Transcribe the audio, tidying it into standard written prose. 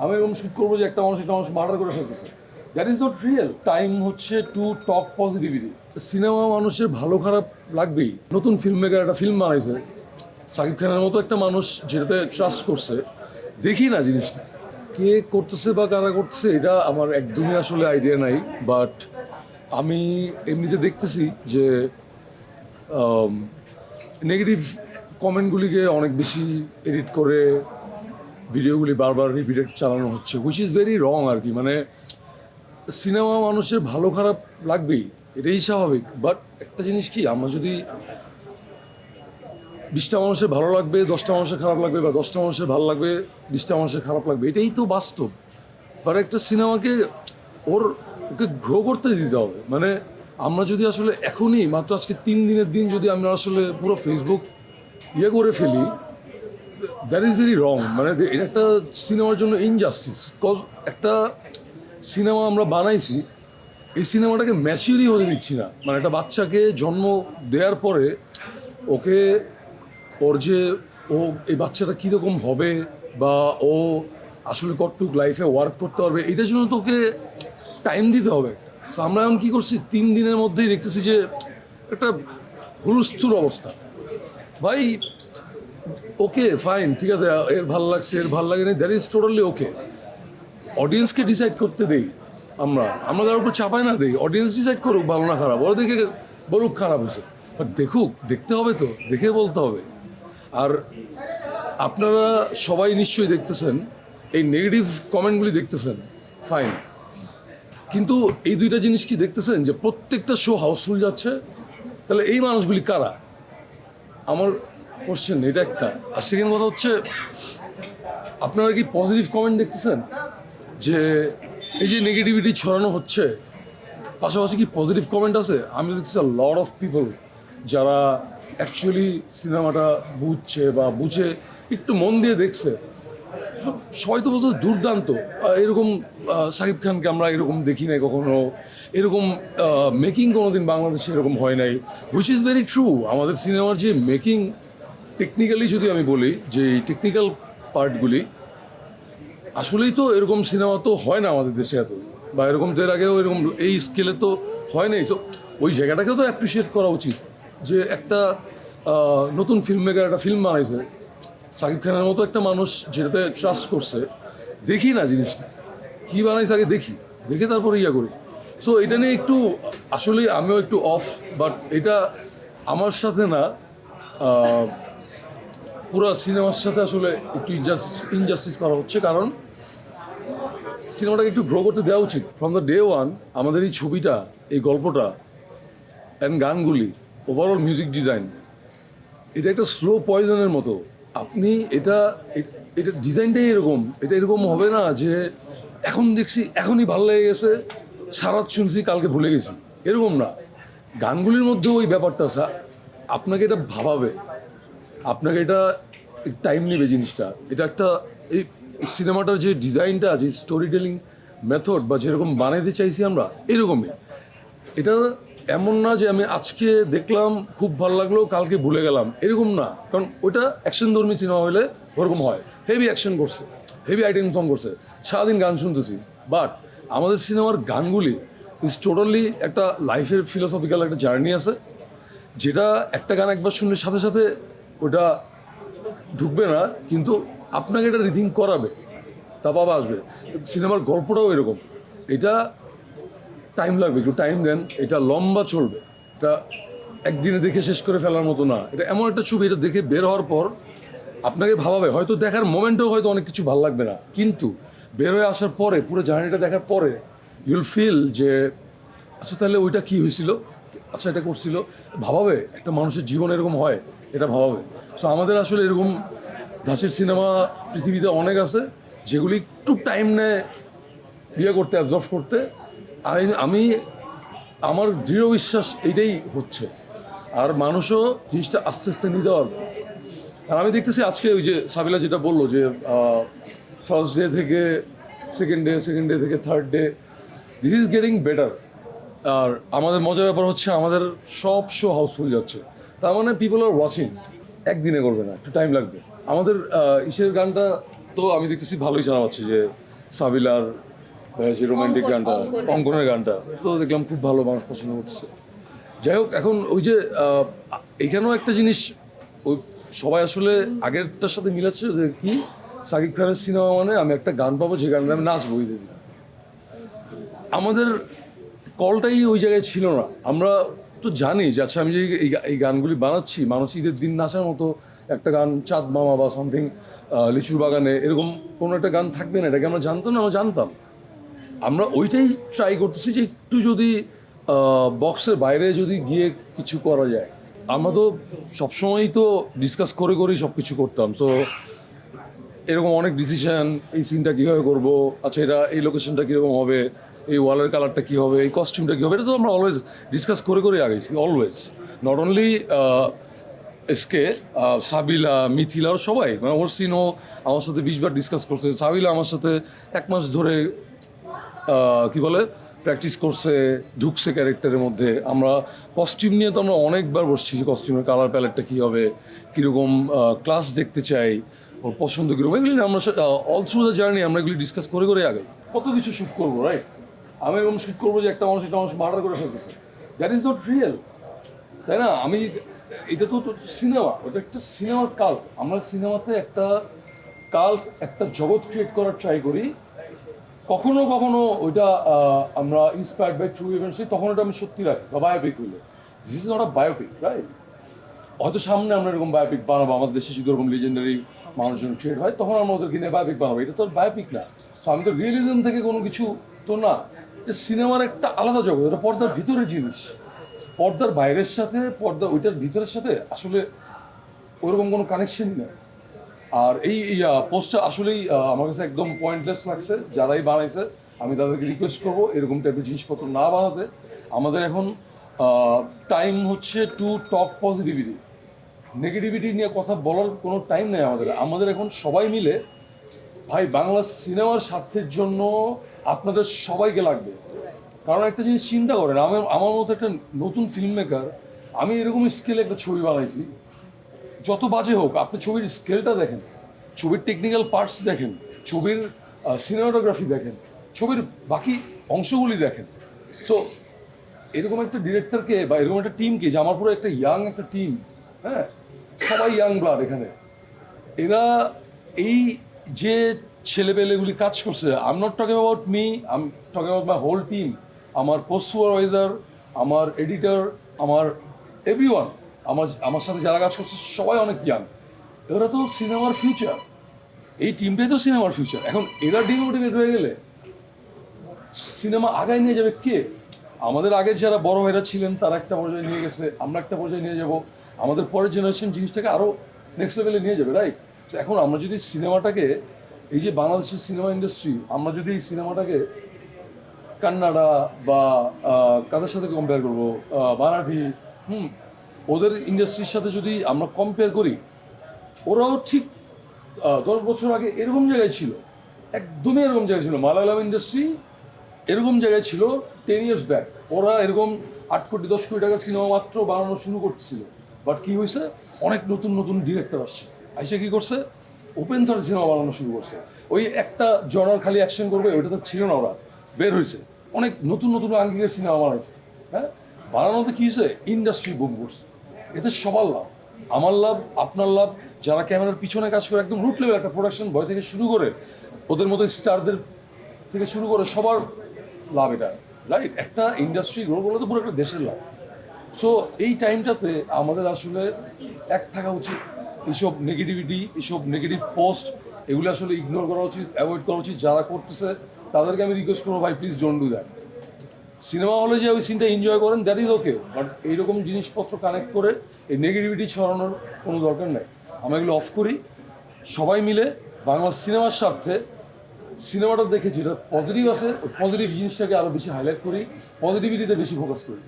আমি এরকম শুট করবো যে একটা মানুষ মার্ডার করে ফেলতেছে। That is not real. Time হচ্ছে টু টক পজিটিভিটি। সিনেমা মানুষের ভালো খারাপ লাগবেই। নতুন ফিল্ম মেকার একটা ফিল্ম বানাইছে, শাকিব খানের মতো একটা মানুষ যেটাতে ট্রাস্ট করছে, দেখি না জিনিসটা কে করতেছে বা কারা করতেছে এটা আমার একদমই আসলে আইডিয়া নাই। বাট আমি এমনিতে দেখতেছি যে নেগেটিভ কমেন্টগুলিকে অনেক বেশি এডিট করে ভিডিওগুলি বারবার রিপিটেড চালানো হচ্ছে, হুইচ ইজ ভেরি রং আর কি। মানে সিনেমা মানুষের ভালো খারাপ লাগবেই, এটাই স্বাভাবিক। বাট একটা জিনিস কি, আমরা যদি 20টা মানুষের ভালো লাগবে, 10টা মানুষের খারাপ লাগবে, বা 10টা মানুষের ভালো লাগবে, 20টা মানুষের খারাপ লাগবে, এটাই তো বাস্তব। বাট একটা সিনেমাকে ওকে গ্রো করতে দিতে হবে। মানে আমরা যদি আসলে এখনই মাত্র আজকে 3 দিনের দিন যদি আমরা আসলে পুরো ফেসবুক করে ফেলি, দ্যাট ইজ ভেরি রং। মানে এটা একটা সিনেমার জন্য ইনজাস্টিস। কজ একটা সিনেমা আমরা বানাইছি, এই সিনেমাটাকে ম্যাচিউরই হতে দিচ্ছি না। মানে একটা বাচ্চাকে জন্ম দেওয়ার পরে ওকে ও এই বাচ্চাটা কীরকম হবে, বা ও আসলে কতটুক লাইফে ওয়ার্ক করতে পারবে, এটার জন্য তোকে টাইম দিতে হবে। সো আমরা এখন কী করছি, 3 দিনের মধ্যেই দেখতেছি যে একটা হুলস্থুল অবস্থা। ভাই ওকে ফাইন, ঠিক আছে, এর ভাল লাগছে এর ভাল লাগে না, দ্যাট ইজ টোটালি ওকে। অডিয়েন্সকে ডিসাইড করতে দেই, আমরা কারোর উপর চাপাই না দেই। অডিয়েন্স ডিসাইড করুক ভালো না খারাপ, ওরা দেখে বলুক খারাপ হয়েছে, বাট দেখুক, দেখতে হবে তো, দেখে বলতে হবে। আর আপনারা সবাই নিশ্চয়ই দেখতেছেন, এই নেগেটিভ কমেন্টগুলি দেখতেছেন, ফাইন, কিন্তু এই দুইটা জিনিস কি দেখতেছেন যে প্রত্যেকটা শো হাউসফুল যাচ্ছে? তাহলে এই মানুষগুলি কারা? আমার কোশ্চেন এটা একটা। আর সেকেন্ড কথা হচ্ছে, আপনারা কি পজিটিভ কমেন্ট দেখতেছেন? যে এই যে নেগেটিভিটি ছড়ানো হচ্ছে, পাশাপাশি কি পজিটিভ কমেন্ট আছে? আমি দেখছি লট অফ পিপল যারা অ্যাকচুয়ালি সিনেমাটা বুঝছে বা বুঝে একটু মন দিয়ে দেখছে, সবাই তো বলছে দুর্দান্ত, এরকম শাকিব খানকে আমরা এরকম দেখি নাই কখনো, এরকম মেকিং কোনোদিন বাংলাদেশে এরকম হয় নাই, হুইচ ইজ ভেরি ট্রু। আমাদের সিনেমার যে মেকিং টেকনিক্যালি যদি আমি বলি, যে এই টেকনিক্যাল পার্টগুলি আসলেই তো এরকম সিনেমা তো হয় না আমাদের দেশে এত, বা এরকম তো এর আগেও এরকম এই স্কেলে তো হয় নাই। সো ওই জায়গাটাকেও তো অ্যাপ্রিসিয়েট করা উচিত, যে একটা নতুন ফিল্ম মেকার একটা ফিল্ম বানাইছে, শাকিব খানের মতো একটা মানুষ যেটাতে ট্রাস্ট করছে, দেখি না জিনিসটা কী বানাইছে, আগে দেখি, দেখে তারপরে করি। সো এটা নিয়ে একটু আসলে আমিও একটু অফ। বাট এটা আমার সাথে না, পুরো সিনেমার সাথে আসলে একটু ইনজাস্টিস করা হচ্ছে। কারণ সিনেমাটাকে একটু গ্রো করতে দেওয়া উচিত। ফ্রম দ্য ডে ওয়ান আমাদের এই ছবিটা, এই গল্পটা অ্যান্ড গানগুলি, ওভারঅল মিউজিক ডিজাইন, এটা একটা স্লো পয়জনের মতো। আপনি এটা ডিজাইনটাই এরকম, এটা এরকম হবে না যে এখন দেখছি এখনই ভালো লেগে গেছে, সারাত শুনছি কালকে ভুলে গেছি, এরকম না। গানগুলির মধ্যেও ওই ব্যাপারটা আছে। আপনাকে এটা ভাবাবে, আপনাকে এটা টাইম নেবে জিনিসটা। এটা একটা এই সিনেমাটার যে ডিজাইনটা, যে স্টোরি টেলিং মেথড, বা যেরকম বানাইতে চাইছি আমরা, এরকমই। এটা এমন না যে আমি আজকে দেখলাম খুব ভালো লাগলো কালকে ভুলে গেলাম, এরকম না। কারণ ওইটা অ্যাকশনধর্মী সিনেমা হলে ওরকম হয়, হেভি অ্যাকশন করছে, হেভি আইটেম সং করছে, সারাদিন গান শুনতেছি। বাট আমাদের সিনেমার গানগুলি ইজ টোটালি একটা লাইফের ফিলোসফিক্যাল একটা জার্নি আছে, যেটা একটা গান একবার শুনলে সাথে সাথে ওটা ঢুকবে না, কিন্তু আপনাকে এটা রিথিঙ্ক করাবে, তা বাবা আসবে। সিনেমার গল্পটাও এরকম, এটা টাইম লাগবে, একটু টাইম দেন, এটা লম্বা চলবে, এটা একদিনে দেখে শেষ করে ফেলার মতো না। এটা এমন একটা ছবি, এটা দেখে বের হওয়ার পর আপনাকে ভাবাবে, হয়তো দেখার মোমেন্টেও হয়তো অনেক কিছু ভালো লাগবে না, কিন্তু বের হয়ে আসার পরে, পুরো জার্নিটা দেখার পরে ইউল ফিল যে আচ্ছা তাহলে ওইটা কী হয়েছিল, আচ্ছা এটা করছিল, ভাবাবে। একটা মানুষের জীবন এরকম হয়, এটা ভাবাবে। সো আমাদের আসলে এরকম ধাঁচের সিনেমা পৃথিবীতে অনেক আছে, যেগুলি একটু টাইম নেয় করতে, অ্যাবজর্ভ করতে। আমি আমার দৃঢ় বিশ্বাস এইটাই হচ্ছে। আর মানুষও জিনিসটা আস্তে আস্তে নিতে পারবে। আর আমি দেখতেছি আজকে ওই যে সাবিলা যেটা বললো, যে ফার্স্ট ডে থেকে সেকেন্ড ডে থেকে third day, this is getting better. আর আমাদের মজার ব্যাপার হচ্ছে, আমাদের সব শো হাউসফুল যাচ্ছে, তার মানে পিপল আর ওয়াচিং। একদিনে করবে না, একটু টাইম লাগবে। আমাদের ইসের গানটা তো আমি দেখতেছি ভালোই জানা পাচ্ছি, যে সাবিলার যে রোমান্টিক গানটা, অঙ্কনের গানটা, তো দেখলাম খুব ভালো, মানুষ পছন্দ করতেছে। যাই হোক, এখন ওই যে এখানেও একটা জিনিস ওই সবাই আসলে আগেরটার সাথে মিলাচ্ছে যে কি, শাকিব খানের সিনেমা মানে আমি একটা গান পাবো যে গানটা আমি নাচবো ওই দিন। আমাদের কলটাই ওই জায়গায় ছিল না। আমরা তো জানি যে আচ্ছা আমি যে এই গানগুলি বানাচ্ছি, মানুষ ঈদের দিন নাচার মতো একটা গান, চাঁদ মামা বা সামথিং, লিচুর বাগানে, এরকম কোনো একটা গান থাকবে না, এটাকে আমরা জানতাম না, আমরা জানতাম। আমরা ওইটাই ট্রাই করতেছি যে একটু যদি বক্সের বাইরে যদি গিয়ে কিছু করা যায়। আমরা তো সবসময়ই তো ডিসকাস করে করেই সব কিছু করতাম, তো এরকম অনেক ডিসিশন, এই সিনটা কীভাবে করবো, আচ্ছা এটা এই লোকেশনটা কীরকম হবে, এই ওয়ালের কালারটা কী হবে, এই কস্টিউমটা কী হবে, এটা তো আমরা অলওয়েজ ডিসকাস করে করে আগেছি, always. Not only SK, Sabila, Mithila, ওর সবাই, মানে ওর সিনও আমার সাথে 20 বার ডিসকাস করছে। সাবিলা আমার সাথে 1 মাস ধরে কি বলে প্র্যাকটিস করছে, ঢুকছে ক্যারেক্টারের মধ্যে। আমরা কস্টিউম নিয়ে তো আমরা অনেকবার বসছি যে কস্টিউমের কালার প্যালেটটা কী হবে, কীরকম ক্লাস দেখতে চাই, ওর পছন্দ কীরকম, এগুলি আমরা অল থ্রু দ্য জার্নি আমরা এগুলি ডিসকাস করে করে আগে কত কিছু শ্যুট করবো, রাইট? আমি এরকম শ্যুট করবো যে একটা মানুষ মার্ডার করে ফেলতেছে, দ্যাট ইজ নট রিয়েল, তাই না? আমি এটা তো সিনেমা, ওটা একটা সিনেমার কাল্ট। আমরা সিনেমাতে একটা কাল্ট, একটা জগৎ ক্রিয়েট করার ট্রাই করি। কখনো কখনো ওইটা আমরা ইন্সপায়ার্ড বাই ট্রু ইভেন্টস, তখন ওটা আমি সত্যি রাখি, বা বায়োপিক হইলে। This is not a biopic, right? হয়তো সামনে আমরা এরকম বায়োপিক বানাবো, আমাদের দেশে যদি এরকম লিজেন্ডারি মানুষজন ক্রিয়েট হয়, তখন আমরা ওদেরকে নিয়ে বায়োপিক বানাবো। এটা তো বায়োপিক না। তো আমি তো রিয়েলিজম থেকে কোনো কিছু তো না, সিনেমার একটা আলাদা জগৎ, এটা পর্দার ভিতরের জিনিস। পর্দার বাইরের সাথে ওইটার ভিতরের সাথে আসলে ওরকম কোনো কানেকশনই নেই। আর এই পোস্টটা আসলেই আমার কাছে একদম পয়েন্টলেস লাগছে। যারাই বানাইছে আমি তাদেরকে রিকোয়েস্ট করবো এরকম টাইপের জিনিসপত্র না বানাতে। আমাদের এখন টাইম হচ্ছে টু টক পজিটিভিটি, নেগেটিভিটি নিয়ে কথা বলার কোনো টাইম নেই আমাদের এখন সবাই মিলে, ভাই বাংলা সিনেমার স্বার্থের জন্য আপনাদের সবাইকে লাগবে। কারণ একটা জিনিস চিন্তা করেন, আমার মতো একটা নতুন ফিল্ম মেকার, আমি এরকম স্কেলে একটা ছবি বানাইছি, যত বাজে হোক আপনি ছবির স্কেলটা দেখেন, ছবির টেকনিক্যাল পার্টস দেখেন, ছবির সিনেমাটোগ্রাফি দেখেন, ছবির বাকি অংশগুলি দেখেন। সো এরকম একটা ডিরেক্টরকে বা এরকম একটা টিমকে, যে আমার পুরো একটা ইয়াং একটা টিম, হ্যাঁ, সবাই ইয়াং ব্লাড এখানে, এরা এই যে ছেলেপেলেগুলি কাজ করছে, I am not talking about me, I am talking about my whole team. আমার পোস্ট সুপারভাইজার, আমার এডিটর, আমার এভরিওয়ান, আমার সাথে যারা কাজ করছে সবাই অনেক ইয়াং। এরা তো সিনেমার ফিউচার, এই টিমটাই তো সিনেমার ফিউচার। এখন এরা ডিমোটিভেট হয়ে গেলে সিনেমা আগায় নিয়ে যাবে কে? আমাদের আগের যারা বড় ভাইরা ছিলেন তারা একটা পর্যায়ে নিয়ে গেছে, আমরা একটা পর্যায়ে নিয়ে যাব, আমাদের পরের জেনারেশন জিনিসটাকে আরও নেক্সট লেভেলে নিয়ে যাবে, রাইট? তো এখন আমরা যদি সিনেমাটাকে, এই যে বাংলাদেশের সিনেমা ইন্ডাস্ট্রি, আমরা যদি এই সিনেমাটাকে কান্নাডা বা কাদের সাথে কম্পেয়ার করবো, মারাঠি, ওদের ইন্ডাস্ট্রির সাথে যদি আমরা কম্পেয়ার করি, ওরাও ঠিক 10 বছর আগে এরকম জায়গায় ছিল, একদমই এরকম জায়গায় ছিল। মালায়ালাম ইন্ডাস্ট্রি এরকম জায়গায় ছিল 10 years ব্যাক। ওরা এরকম 8 কোটি 10 কোটি টাকার সিনেমা মাত্র বানানো শুরু করতেছিল। বাট কি হয়েছে, অনেক নতুন নতুন ডিরেক্টর আসছে, আইসে কি করছে, ওপেন থট সিনেমা বানানো শুরু করছে। ওই একটা জনার খালি অ্যাকশন করবে ওইটা তো ছিল না, ওরা বের হয়েছে, অনেক নতুন নতুন আঙ্গিকের সিনেমা বানাইছে। হ্যাঁ, বানানোতে কি হয়েছে, ইন্ডাস্ট্রি বুম করছে। এতে সবার লাভ, আমার লাভ, আপনার লাভ, যারা ক্যামেরার পিছনে কাজ করে, একদম রুট লেভেল একটা প্রোডাকশন বয় থেকে শুরু করে ওদের মতো স্টারদের থেকে শুরু করে সবার লাভ এটা, রাইট? একটা ইন্ডাস্ট্রি গ্রো করলে তো পুরো একটা দেশের লাভ। সো এই টাইমটাতে আমাদের আসলে এক থাকা উচিত, এইসব নেগেটিভিটি, এইসব নেগেটিভ পোস্ট, এগুলো আসলে ইগনোর করা উচিত, অ্যাভয়েড করা উচিত। যারা করতেছে তাদেরকে আমি রিকোয়েস্ট করবো, ভাই please don't do that. Cinema হলে যে ওই সিনটা এনজয় করেন, দ্যাট ইজ ওকে, বাট এইরকম জিনিসপত্র কানেক্ট করে এই নেগেটিভিটি ছড়ানোর কোনো দরকার নেই। আমরা এগুলো অফ করি, সবাই মিলে বাংলা সিনেমার স্বার্থে সিনেমাটা দেখেছি, এটা পজিটিভ আছে, ওই পজিটিভ জিনিসটাকে আরও বেশি হাইলাইট করি, পজিটিভিটিতে বেশি ফোকাস করি।